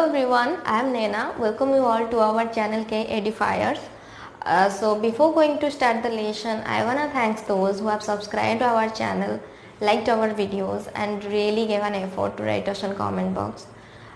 everyone, I am Nena. Welcome you all to our channel K Edifiers. So before going to start the lesson, I wanna thank those who have subscribed to our channel, liked our videos, and really gave an effort to write us on comment box.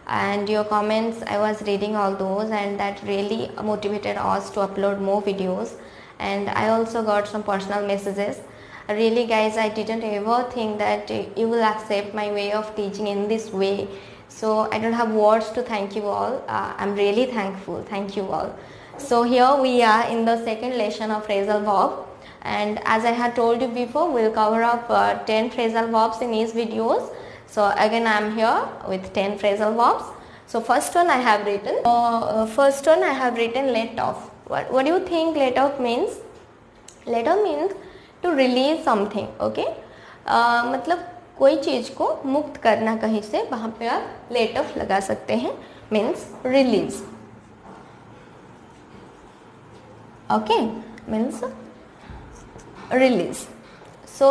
And your comments, I was reading all those, and that really motivated us to upload more videos. And I also got some personal messages. Really, guys, I didn't ever think that you will accept my way of teaching in this way. So I don't have words to thank you all. I'm really thankful. Thank you all. So here we are in the second lesson of phrasal verb, and as I had told you before, we'll cover up 10 phrasal verbs in each videos. So again, I'm here with 10 phrasal verbs. So first one I have written. Let off. What do you think let off means? Let off means to release something. Okay. मतलब कोई चीज को मुक्त करना कहीं से, वहां पे आप लेट ऑफ लगा सकते हैं, means release. Okay, means release. So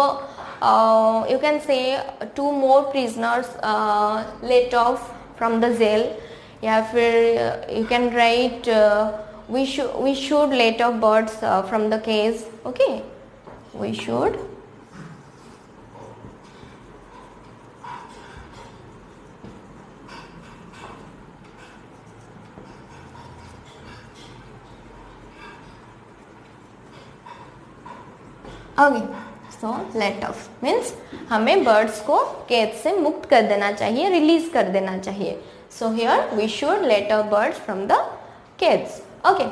you can say 2 more prisoners let off from the jail, या फिर you can write we should let off birds from the cage. Okay, we should okay. So let off means हमें birds को cage से मुक्त कर देना चाहिए, release कर देना चाहिए. So here we should let off birds from the cage. Okay.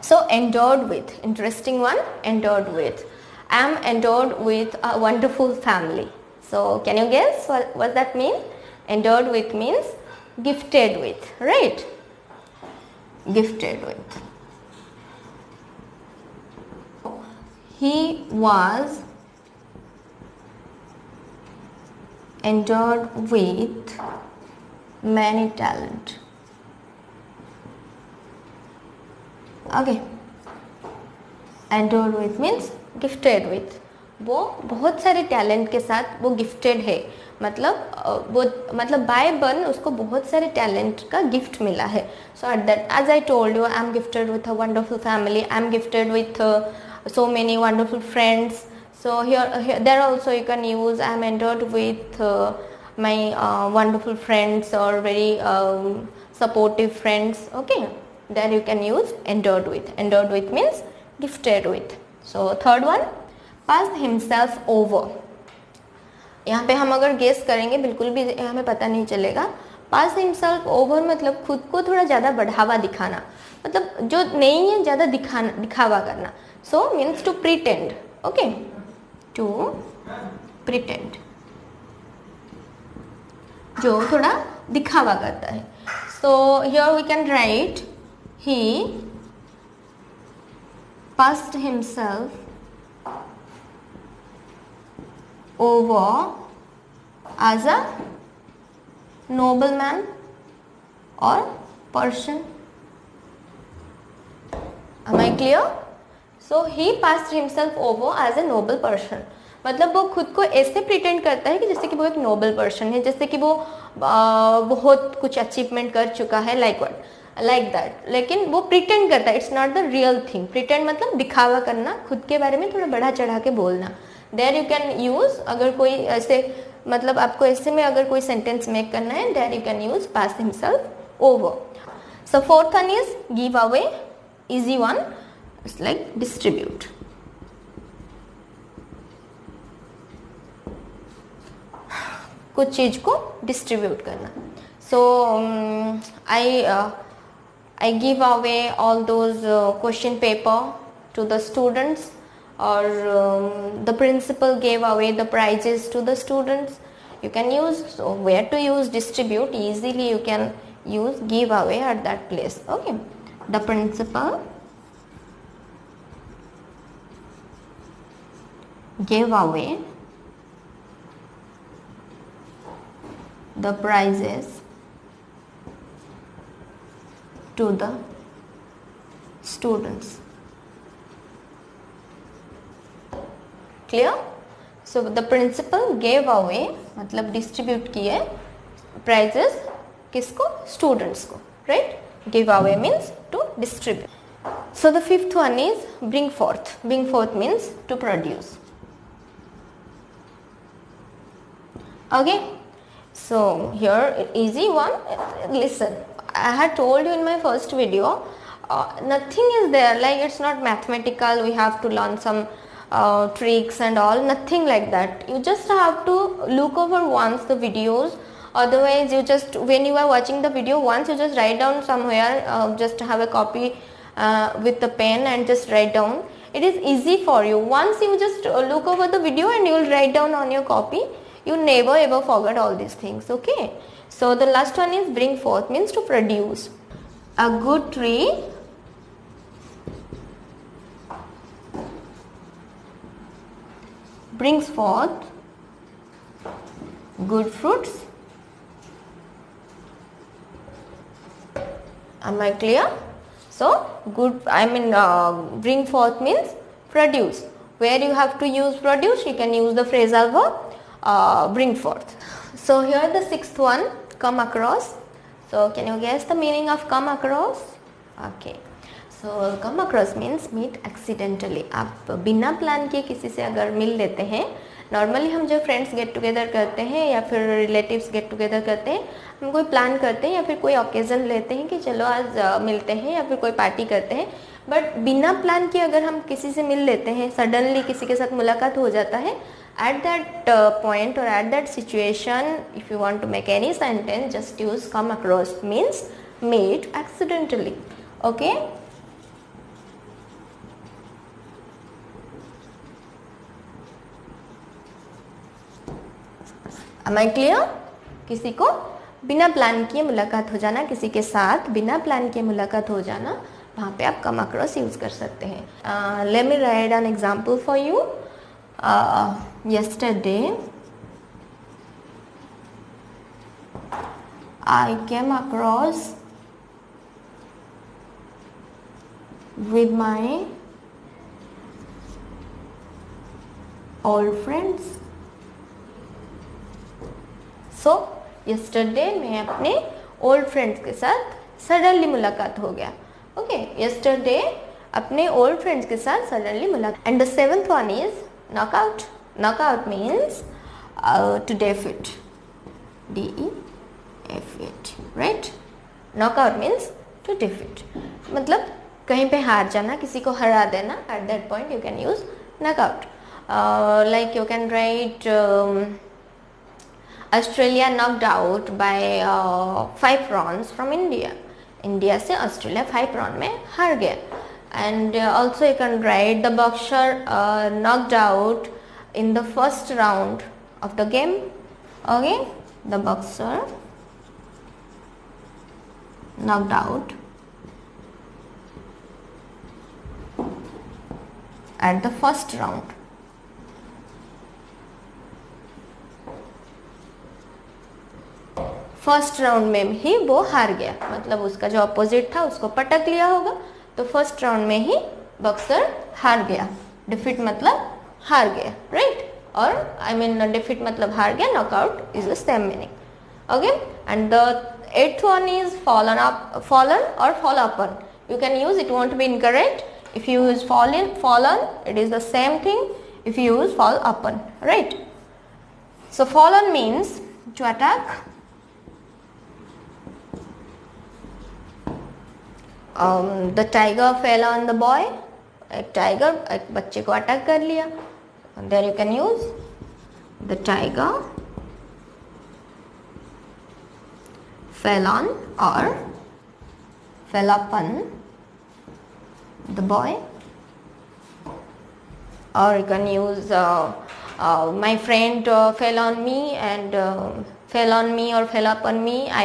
So endowed with, interesting one, endowed with. I am endowed with a wonderful family. So can you guess what that means? Endowed with means gifted with, right? Gifted with. He was endowed with many talent. Okay. Endowed with means gifted with. वो बहुत सारे talent के साथ वो gifted है, मतलब bye burn उसको बहुत सारे टैलेंट का गिफ्ट मिला है. So at that, as I told you, I am gifted with a wonderful family, I am gifted with so many wonderful friends. So here there also you can use I am endowed with my wonderful friends or very supportive friends. Okay, there you can use endowed with. Endowed with means gifted with. So third one, passed himself over. यहाँ पे हम अगर guess करेंगे बिल्कुल भी हमें पता नहीं चलेगा. पास हिमसेल्फ ओवर मतलब खुद को थोड़ा ज़्यादा बढ़ावा दिखाना, मतलब जो नहीं है ज़्यादा दिखावा करना. So means to pretend. Okay, to pretend, जो थोड़ा दिखावा करता है. So here we can write he passed himself over as a nobleman or person. Am I clear? So he passed himself over as a noble person. मतलब वो खुद को ऐसे प्रिटेंड करता है कि जैसे कि वो एक नोबल पर्सन है, जैसे कि वो बहुत कुछ अचीवमेंट कर चुका है, लाइक दैट. लेकिन वो प्रिटेंड करता है, it's not the real thing. Pretend मतलब दिखावा करना, खुद के बारे में थोड़ा बढ़ा चढ़ा के बोलना. देयर यू कैन यूज, अगर कोई ऐसे मतलब आपको ऐसे में अगर कोई सेंटेंस मेक करना है, there you can use pass himself over. So fourth one is give away. Easy one, it's like distribute. कुछ चीज को डिस्ट्रीब्यूट करना. So I give away all those question paper to the students, or the principal gave away the prizes to the students. You can use, so where to use distribute, easily you can use give away at that place. Okay, the principal gave away the prizes to the students. Clear? So the principal gave away मतलब distribute किए prizes किसको? Students को, right? Give away means to distribute. So the fifth one is bring forth. Bring forth means to produce. Okay, so here easy one. Listen, I had told you in my first video, nothing is there like it's not mathematical, we have to learn some tricks and all, nothing like that. You just have to look over once the videos. Otherwise you just, when you are watching the video once, you just write down somewhere, just have a copy with the pen and just write down. It is easy for you. Once you just look over the video and you will write down on your copy, you never ever forget all these things. Okay, so the last one is bring forth means to produce. A good tree brings forth good fruits. Am I clear? So good, I mean bring forth means produce. Where you have to use produce, you can use the phrasal verb bring forth. So here the sixth one, come across. So can you guess the meaning of come across? Okay, so come across means meet accidentally. आप बिना plan किए किसी से अगर मिल लेते हैं, normally हम जब फ्रेंड्स गेट टुगेदर करते हैं या फिर रिलेटिव्स गेट टुगेदर करते हैं, हम कोई प्लान करते हैं या फिर कोई ओकेज़न लेते हैं कि चलो आज मिलते हैं या फिर कोई पार्टी करते हैं, बट बिना प्लान किए अगर हम किसी से मिल लेते हैं, सडनली किसी के साथ मुलाकात हो जाता है, at that point or at that situation, if you want to make any sentence, just use come across means meet accidentally. Okay, am I clear? किसी को बिना प्लान किए मुलाकात हो जाना, किसी के साथ बिना प्लान किए मुलाकात हो जाना, वहाँ पे आप come across यूज कर सकते हैं. Let me write an example for you. Yesterday I came across with my old friends. So yesterday मैं अपने old friends के साथ suddenly मुलाकात हो गया. Okay, yesterday अपने old friends के साथ suddenly मुलाकात. And the seventh one is knockout. Knockout means to defeat. D-E-F-E-A-T, right? Knockout means to defeat. मतलब कहीं पे हार जाना, किसी को हरा देना. At that point you can use knockout. Like you can write Australia knocked out by 5 runs from India. India से Australia 5 run में हार गया. And also you can write the boxer knocked out in the first round of the game. Okay, the boxer knocked out at the first round. First round में ही वो हार गया, मतलब उसका जो अपोजिट था उसको पटक लिया होगा, तो फर्स्ट राउंड में ही बॉक्सर हार गया. डिफीट मतलब हार गया, राइट? और आई मीन डिफीट मतलब हार गया, knockout is the same meaning. Okay, and the eighth one is fallen up, fallen और fall upon. You can use, it won't be incorrect. If you use fallen it is the same thing if you use fall upon, right? So fallen means to attack. The tiger fell on the boy. एक tiger एक बच्चे को attack कर लिया. There you can use the tiger fell on or fell upon the boy. Or you can use my friend fell on me and fell on me or fell upon me. I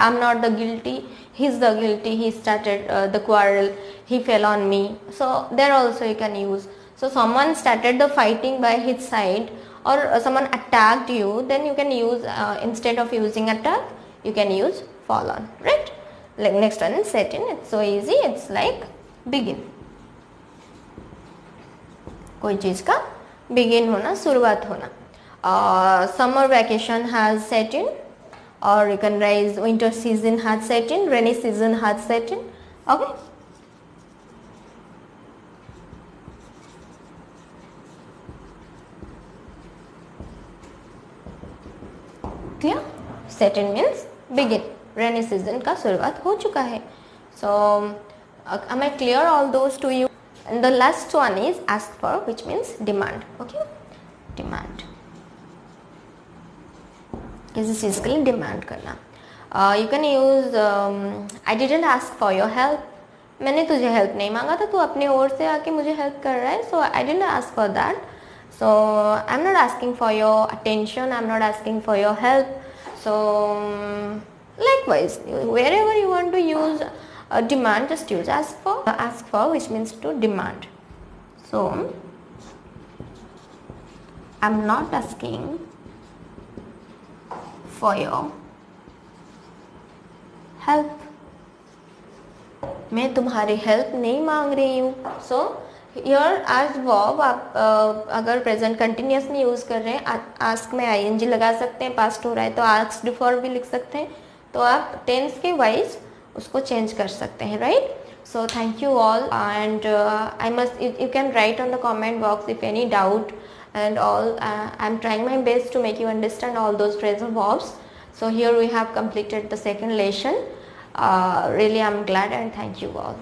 am not the guilty, he's the guilty, he started the quarrel, he fell on me. So there also you can use. So someone started the fighting by his side or someone attacked you, then you can use instead of using attack you can use fall on, right? Like next one is set in. It's so easy, it's like begin. कोई चीज का begin होना, शुरुआत होना. Summer vacation has set in or you can write winter season has set in, rainy season has set in. Okay. Clear? Set in means begin. Rainy season का शुरुआत हो चुका है. So am I clear all those to you? And the last one is ask for, which means demand. Okay, demand. किसी चीज़ के लिए demand करना. You can use I didn't ask for your help. मैंने तुझे help नहीं मांगा था, तू अपने ओर से आके मुझे help कर रहा है. So I didn't ask for that. So I'm not asking for your attention. I'm not asking for your help. So likewise, wherever you want to use demand, just use ask for, which means to demand. So I'm not asking for your help. मैं तुम्हारी help नहीं मांग रही हूँ. So here आज verb आप अगर present continuous में यूज़ कर रहे हैं, आस्क में आईएनजी लगा सकते हैं, पास्ट हो रहा है तो आस्क्ड फॉर भी लिख सकते हैं. तो आप टेंस के वाइज उसको चेंज कर सकते हैं, right. So thank you all, and you can write on the comment box if any doubt and all. I'm trying my best to make you understand all those phrasal verbs. So here we have completed the second lesson. Really I'm glad, and thank you all.